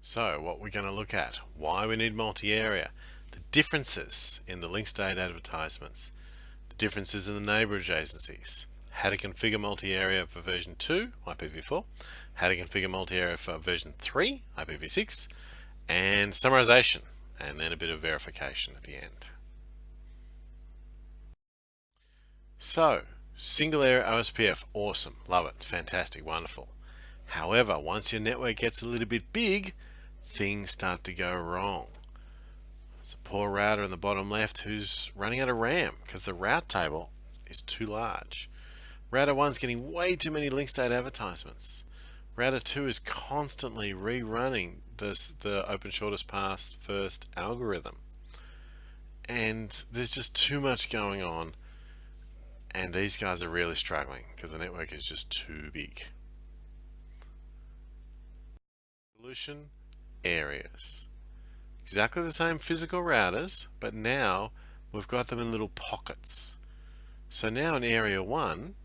So what we're going to look at, why we need multi-area, the differences in the link state advertisements, the differences in the neighbor adjacencies, how to configure multi-area for version 2, IPv4, how to configure multi-area for version 3, IPv6, and summarization, and then a bit of verification at the end. So, single area OSPF, awesome, love it, fantastic, wonderful. However, once your network gets a little bit big, things start to go wrong. There's a poor router in the bottom left who's running out of RAM because the route table is too large. Router 1's getting way too many link state advertisements. Router 2 is constantly rerunning the open shortest path first algorithm. And there's just too much going on, and these guys are really struggling because the network is just too big. Solution: areas. Exactly the same physical routers, but now we've got them in little pockets. So now in area 1,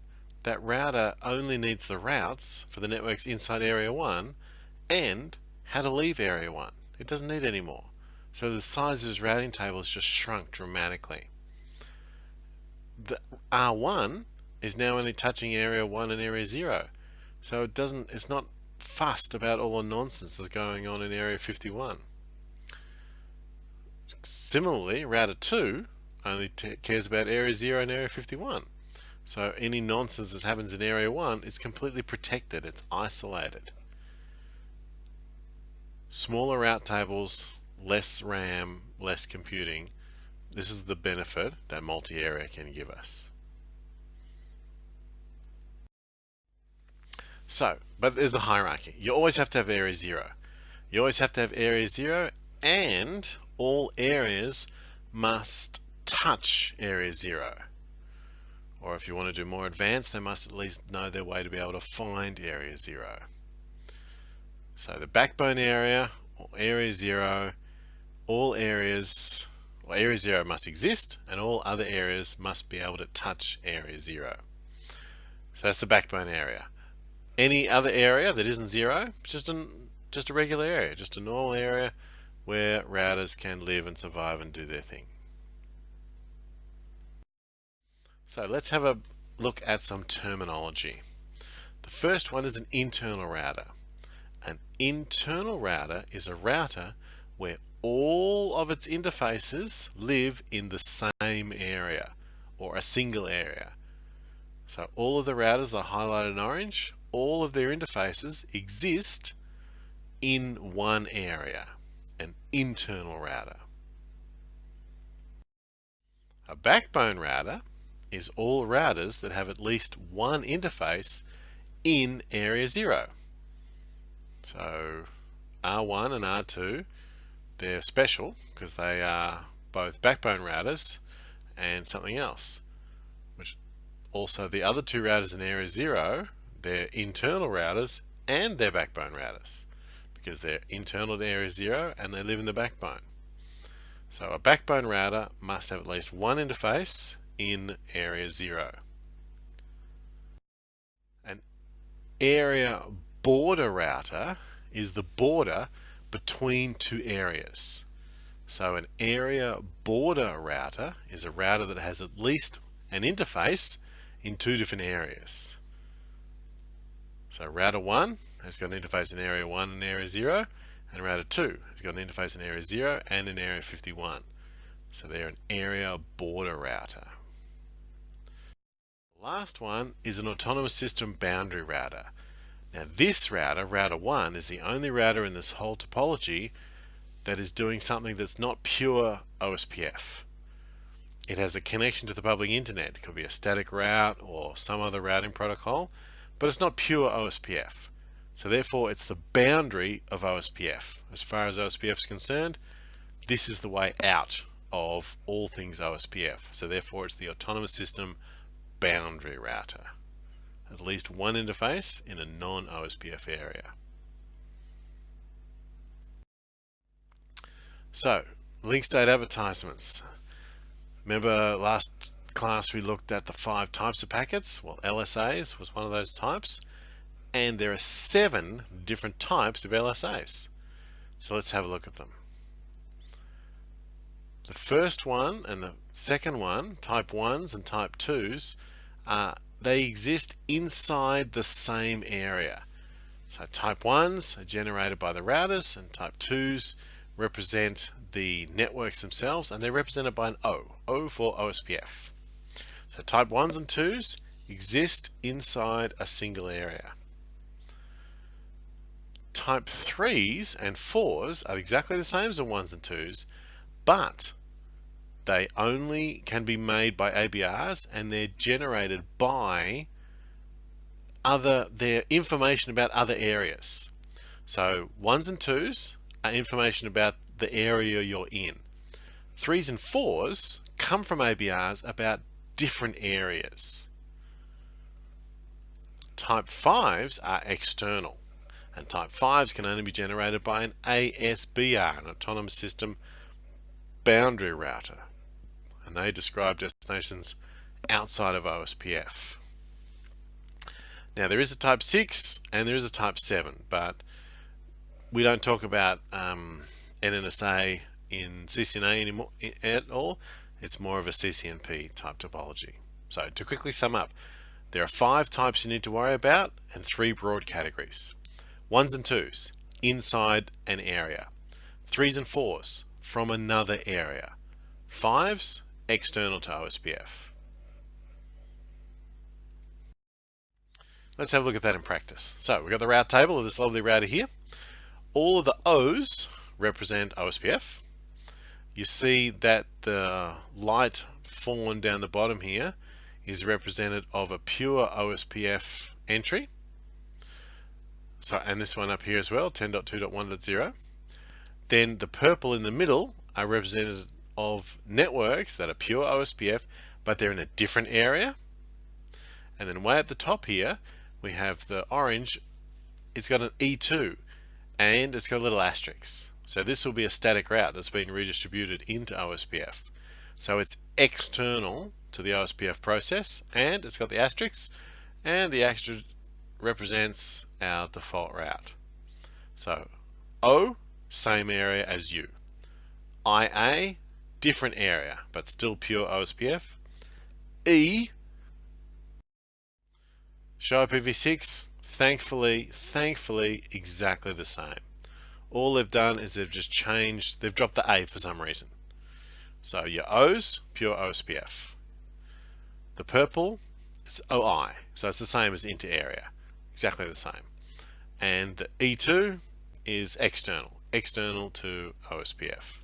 that router only needs the routes for the networks inside area 1 and how to leave area 1. It doesn't need any more. So the size of his routing table has just shrunk dramatically. The R1 is now only touching area 1 and area 0. So it's not fussed about all the nonsense that's going on in area 51. Similarly, router 2 only cares about area 0 and area 51. So any nonsense that happens in area 1 is completely protected, it's isolated. Smaller route tables, less RAM, less computing. This is the benefit that multi-area can give us. So, but there's a hierarchy. You always have to have area 0. You always have to have area 0, and all areas must touch area 0. Or if you want to do more advanced, they must at least know their way to be able to find area 0. So the backbone area, or area 0, all areas, or area 0 must exist, and all other areas must be able to touch area 0. So that's the backbone area. Any other area that isn't 0, just a regular area, just a normal area where routers can live and survive and do their thing. So let's have a look at some terminology. The first one is an internal router. An internal router is a router where all of its interfaces live in the same area, or a single area. So all of the routers that are highlighted in orange, all of their interfaces exist in one area, an internal router. A backbone router is all routers that have at least one interface in area 0. So R1 and R2, they're special because they are both backbone routers and something else. Which also the other two routers in area 0, they're internal routers and they're backbone routers because they're internal to area 0 and they live in the backbone. So a backbone router must have at least one interface in area 0. An area border router is the border between two areas. So an area border router is a router that has at least an interface in two different areas. So router 1 has got an interface in area 1 and area 0, and router 2 has got an interface in area 0 and in area 51. So they're an area border router. The last one is an autonomous system boundary router. Now this router, router 1, is the only router in this whole topology that is doing something that's not pure OSPF. It has a connection to the public internet. It could be a static route or some other routing protocol, but it's not pure OSPF. So therefore it's the boundary of OSPF. As far as OSPF is concerned, this is the way out of all things OSPF. So therefore it's the autonomous system boundary router. At least one interface in a non-OSPF area. So, link state advertisements. Remember last class we looked at the 5 types of packets? Well, LSAs was one of those types, and there are 7 different types of LSAs. So let's have a look at them. The first one and the second one, type 1s and type 2s, they exist inside the same area. So type 1s are generated by the routers, and type 2s represent the networks themselves, and they're represented by an O for OSPF. So type 1s and 2s exist inside a single area. Type 3s and 4s are exactly the same as the 1s and 2s, but they only can be made by ABRs, and they're generated by their information about other areas. So 1s and 2s are information about the area you're in. 3s and 4s come from ABRs about different areas. Type 5s are external, and type 5s can only be generated by an ASBR, an autonomous system boundary router, and they describe destinations outside of OSPF. Now there is a type 6 and there is a type 7, but we don't talk about NNSA in CCNA anymore at all. It's more of a CCNP type topology. So to quickly sum up, there are 5 types you need to worry about and 3 broad categories. 1s and 2s, inside an area. 3s and 4s, from another area. 5s, external to OSPF. Let's have a look at that in practice. So we've got the route table of this lovely router here. All of the O's represent OSPF. You see that the light fawn down the bottom here is represented of a pure OSPF entry. So, and this one up here as well, 10.2.1.0. Then the purple in the middle are representative of networks that are pure OSPF, but they're in a different area. And then way at the top here, we have the orange. It's got an E2 and it's got a little asterisk. So this will be a static route that's been redistributed into OSPF. So it's external to the OSPF process, and it's got the asterisk, and the asterisk represents our default route. So O, same area as U. IA, different area, but still pure OSPF. E, show IPv6, thankfully exactly the same. All they've done is they've just changed, they've dropped the A for some reason. So your O's, pure OSPF. The purple, it's OI, so it's the same as Interarea, exactly the same. And the E2 is external to OSPF.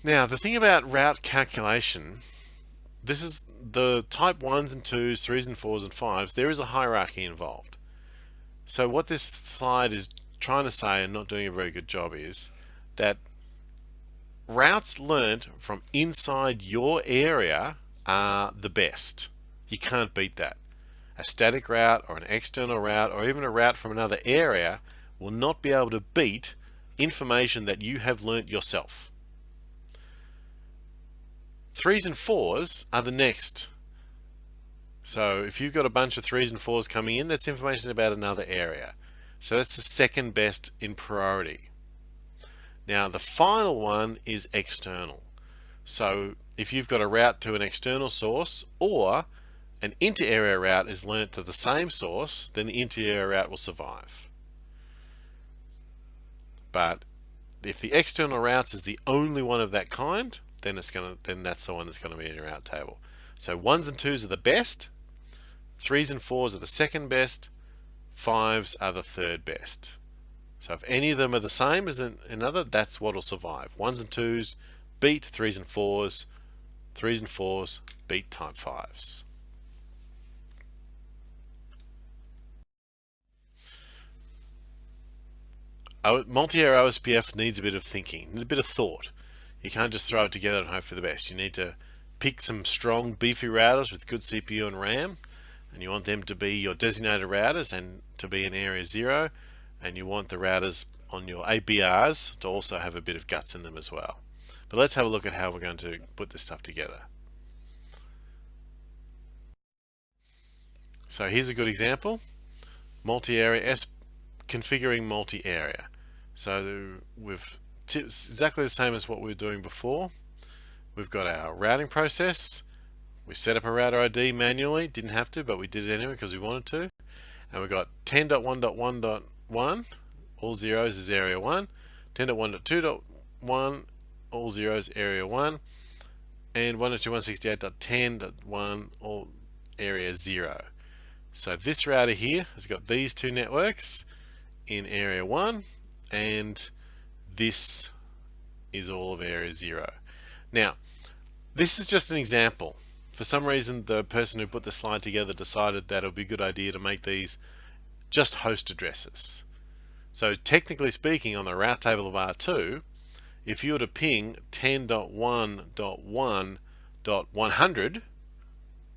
Now the thing about route calculation, this is the type 1s and 2s, 3s and 4s and 5s, there is a hierarchy involved. So what this slide is trying to say, and not doing a very good job, is that routes learned from inside your area are the best. You can't beat that. A static route or an external route or even a route from another area will not be able to beat information that you have learnt yourself. 3s and 4s are the next. So if you've got a bunch of 3s and 4s coming in, that's information about another area. So that's the second best in priority. Now the final one is external. So if you've got a route to an external source or an inter-area route is learnt to the same source, then the inter-area route will survive. But if the external routes is the only one of that kind, then that's the one that's going to be in your route table. So 1s and 2s are the best, 3s and 4s are the second best, 5s are the third best. So if any of them are the same as another, that's what will survive. 1s and 2s beat 3s and 4s, 3s and 4s beat type 5s. Multiarea OSPF needs a bit of thinking, a bit of thought. You can't just throw it together and hope for the best. You need to pick some strong, beefy routers with good CPU and RAM, and you want them to be your designated routers and to be in area 0, and you want the routers on your ABRs to also have a bit of guts in them as well. But let's have a look at how we're going to put this stuff together. So here's a good example. Multiarea, configuring multi-area. So we've exactly the same as what we were doing before. We've got our routing process. We set up a router ID manually, didn't have to, but we did it anyway because we wanted to. And we've got 10.1.1.1, all zeros is area 1, 10.1.2.1, all zeros area 1, and 192.168.10.1, all area 0. So this router here has got these two networks in area 1, and this is all of area 0. Now, this is just an example. For some reason, the person who put the slide together decided that it would be a good idea to make these just host addresses. So technically speaking, on the route table of R2, if you were to ping 10.1.1.100,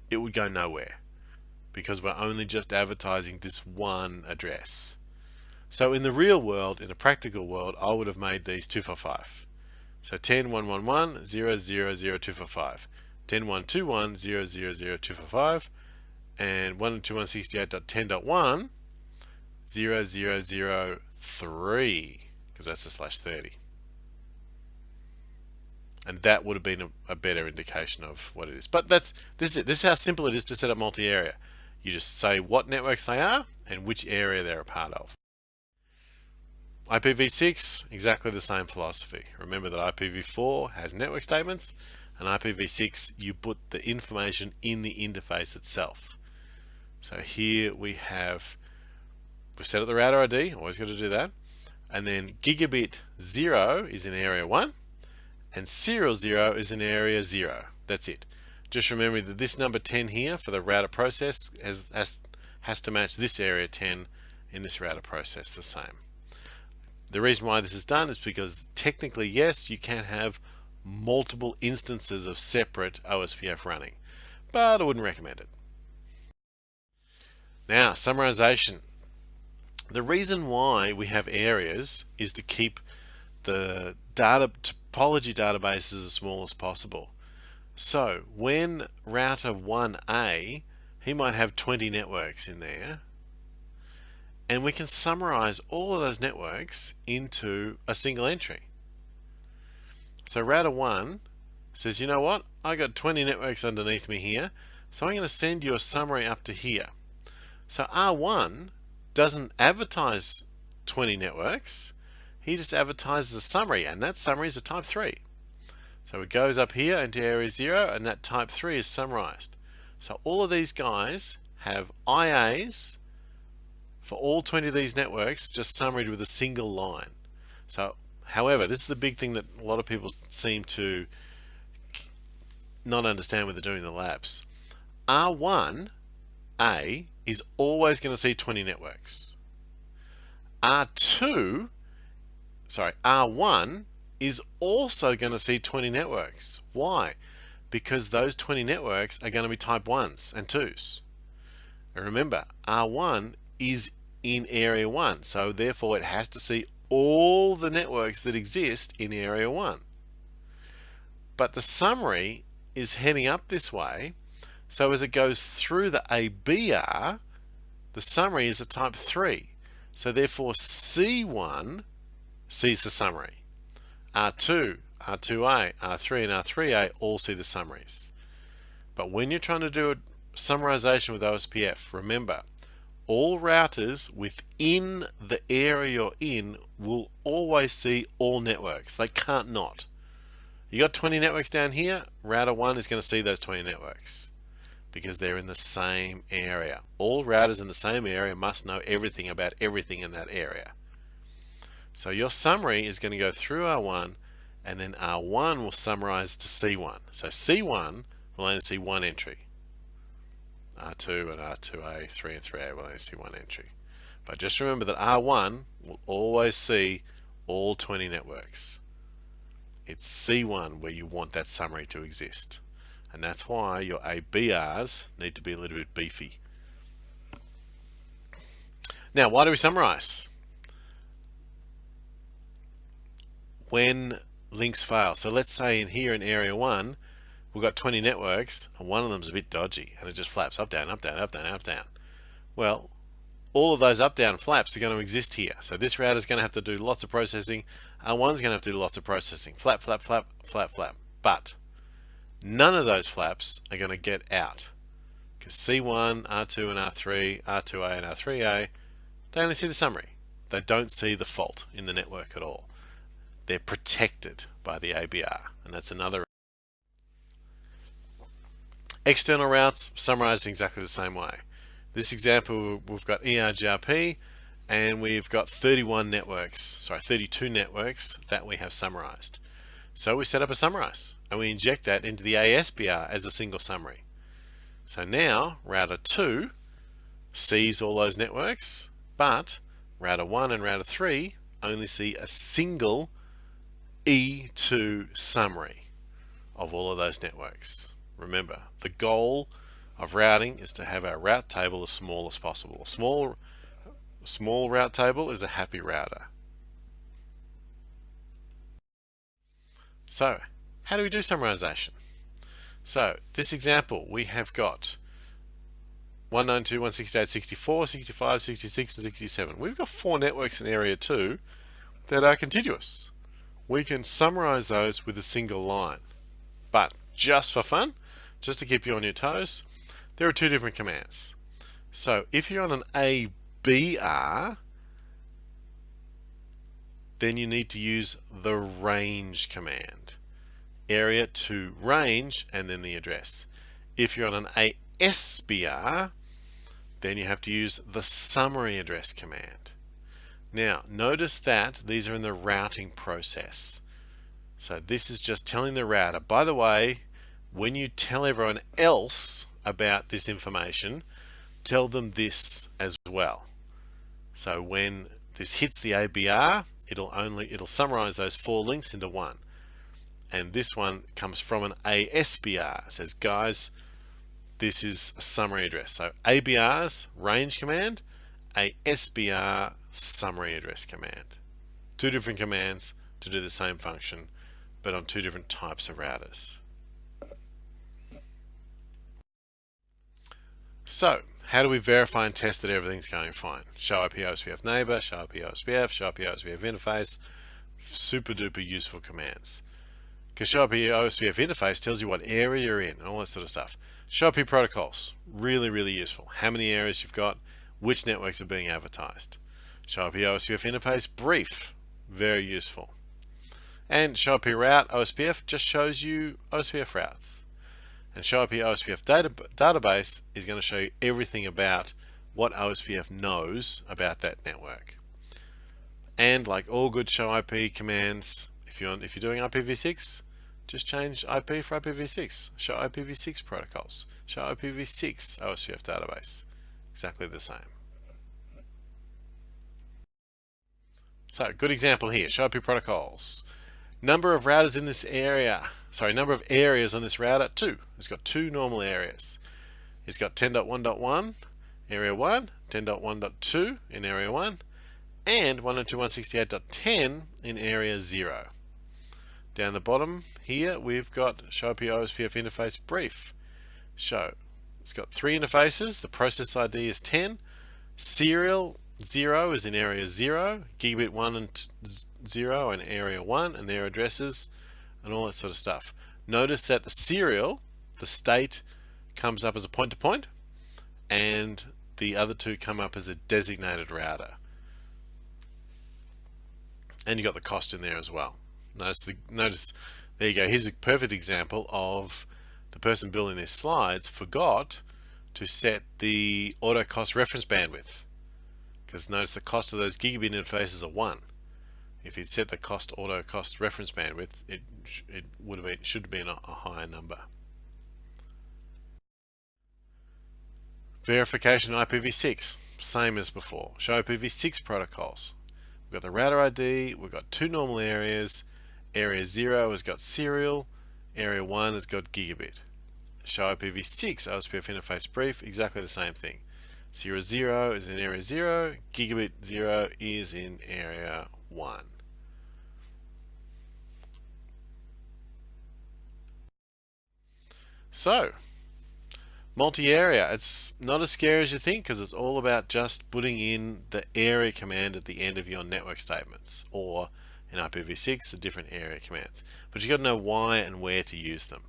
it would go nowhere because we're only just advertising this one address. So in the real world, in a practical world, I would have made these 245. So 10.1.1.1.0.0.0.245, 10.1.2.1.0.0.0.245, and 192.168.10.1 0.0.0.3, because that's a /30. And that would have been a better indication of what it is. But this is it. This is how simple it is to set up multi-area. You just say what networks they are and which area they're a part of. IPv6, exactly the same philosophy. Remember that IPv4 has network statements, and IPv6, you put the information in the interface itself. So here we've set up the router ID, always got to do that, and then gigabit 0 is in area 1, and serial 0 is in area 0. That's it. Just remember that this number 10 here for the router process has to match this area 10 in this router process the same. The reason why this is done is because technically, yes, you can have multiple instances of separate OSPF running, but I wouldn't recommend it. Now, summarization. The reason why we have areas is to keep the topology databases as small as possible. So when router 1A, he might have 20 networks in there, and we can summarize all of those networks into a single entry. So router 1 says, you know what, I got 20 networks underneath me here, so I'm going to send you a summary up to here. So R1 doesn't advertise 20 networks, he just advertises a summary, and that summary is a type 3. So it goes up here into area 0, and that type 3 is summarized. So all of these guys have IAs for all 20 of these networks, just summarized with a single line. So, however, this is the big thing that a lot of people seem to not understand when they're doing the labs. R1A is always going to see 20 networks. R1 is also going to see 20 networks. Why? Because those 20 networks are going to be type 1s and 2s. And remember, R1 is in area 1, so therefore it has to see all the networks that exist in area 1. But the summary is heading up this way, so as it goes through the ABR, the summary is a type 3. So therefore C1 sees the summary. R2, R2A, R3 and R3A all see the summaries. But when you're trying to do a summarization with OSPF, remember, all routers within the area you're in will always see all networks. They can't not. You got 20 networks down here, router 1 is going to see those 20 networks because they're in the same area. All routers in the same area must know everything about everything in that area. So your summary is going to go through R1, and then R1 will summarize to C1. So C1 will only see one entry. R2 and R2A, 3 and 3A will only see one entry. But just remember that R1 will always see all 20 networks. It's C1 where you want that summary to exist. And that's why your ABRs need to be a little bit beefy. Now, why do we summarize? When links fail. So let's say in here in area 1, we've got 20 networks and one of them's a bit dodgy and it just flaps up, down, up, down, up, down, up, down. Well, all of those up-down flaps are going to exist here. So this router is going to have to do lots of processing. R1's going to have to do lots of processing. Flap, flap, flap, flap, flap. But none of those flaps are going to get out. Because C1, R2 and R3, R2A and R3A, they only see the summary. They don't see the fault in the network at all. They're protected by the ABR, and that's another. External routes summarized in exactly the same way. This example, we've got ERGRP, and we've got 32 networks that we have summarized. So we set up a summarize, and we inject that into the ASBR as a single summary. So now router 2 sees all those networks, but router 1 and router 3 only see a single E2 summary of all of those networks. Remember, the goal of routing is to have our route table as small as possible. A small route table is a happy router. So, how do we do summarization? So, this example, we have got 192, 168, 64, 65, 66, and 67. We've got 4 networks in area 2 that are contiguous. We can summarize those with a single line. But just for fun, just to keep you on your toes, there are 2 different commands. So if you're on an ABR, then you need to use the range command. Area to range and then the address. If you're on an ASBR, then you have to use the summary address command. Now, notice that these are in the routing process. So this is just telling the router, by the way, when you tell everyone else about this information, tell them this as well. So when this hits the ABR, it'll summarize those 4 links into one. And this one comes from an ASBR. It says, guys, this is a summary address. So ABR's range command, ASBR summary address command. 2 different commands to do the same function, but on 2 different types of routers. So, how do we verify and test that everything's going fine? Show IP OSPF neighbor, show IP OSPF, show IP OSPF interface, super duper useful commands. Because show IP OSPF interface tells you what area you're in and all that sort of stuff. Show IP protocols, really, really useful. How many areas you've got, which networks are being advertised. Show IP OSPF interface brief, very useful. And show IP route OSPF just shows you OSPF routes. And show IP OSPF database is going to show you everything about what OSPF knows about that network. And like all good show IP commands, if you're doing IPv6, just change IP for IPv6. Show IPv6 protocols. Show IPv6 OSPF database. Exactly the same. So, good example here. Show IP protocols. Number of routers in this area. Number of areas on this router, 2. It's got 2 normal areas. It's got 10.1.1, area 1, 10.1.2 in area 1, and 192.168.10 in area 0. Down the bottom here, we've got show IP OSPF interface brief. Show. It's got 3 interfaces. The process ID is 10. Serial 0 is in area 0. Gigabit 1 and 0 in area 1 and their addresses and all that sort of stuff. Notice that the serial, the state, comes up as a point-to-point, and the other 2 come up as a designated router. And you got the cost in there as well. Notice there you go. Here's a perfect example of the person building these slides forgot to set the auto cost reference bandwidth. Because notice the cost of those gigabit interfaces are 1. If you'd set the auto cost reference bandwidth, it should have been a higher number. Verification IPv6, same as before. Show IPv6 protocols. We've got the router ID, we've got 2 normal areas. Area 0 has got serial, area 1 has got gigabit. Show IPv6 OSPF interface brief, exactly the same thing. 0.0 is in area 0, gigabit 0 is in area 1. So, Multi-area, it's not as scary as you think because it's all about just putting in the area command at the end of your network statements, or in IPv6 the different area commands. But you've got to know why and where to use them.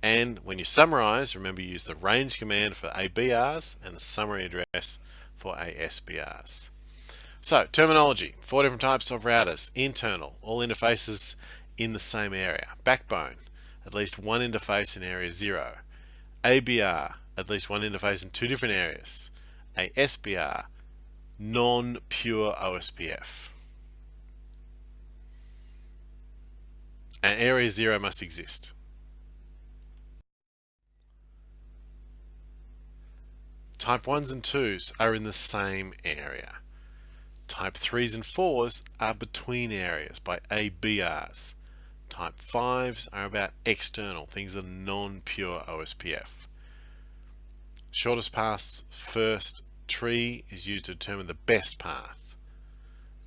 And when you summarize, remember use the range command for ABRs and the summary address for ASBRs. So, terminology, 4 different types of routers. Internal, all interfaces in the same area. Backbone, at least one interface in area 0. ABR, at least one interface in 2 different areas. ASBR, non-pure OSPF. And area 0 must exist. Type 1s and 2s are in the same area. Type 3s and 4s are between areas by ABRs. Type 5s are about external, things that are non-pure OSPF. Shortest path first tree is used to determine the best path.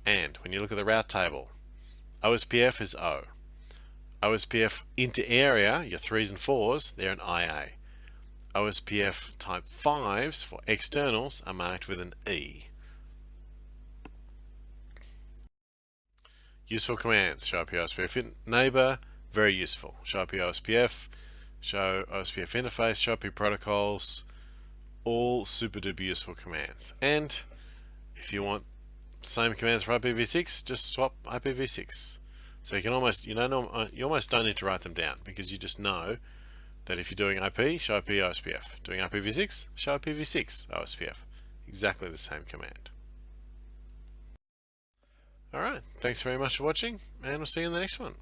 And when you look at the route table, OSPF is O. OSPF into area, your 3s and 4s, they're an IA. OSPF type 5s for externals are marked with an E. Useful commands, show up your OSPF neighbor, very useful. Show up your OSPF, show OSPF interface, show up your protocols, all super duper useful commands. And if you want same commands for IPv6, just swap IPv6. So you can almost, you almost don't need to write them down because you just know that if you're doing IP, show IP OSPF. Doing IPv6, show IPv6 OSPF. Exactly the same command. Alright, thanks very much for watching, and we'll see you in the next one.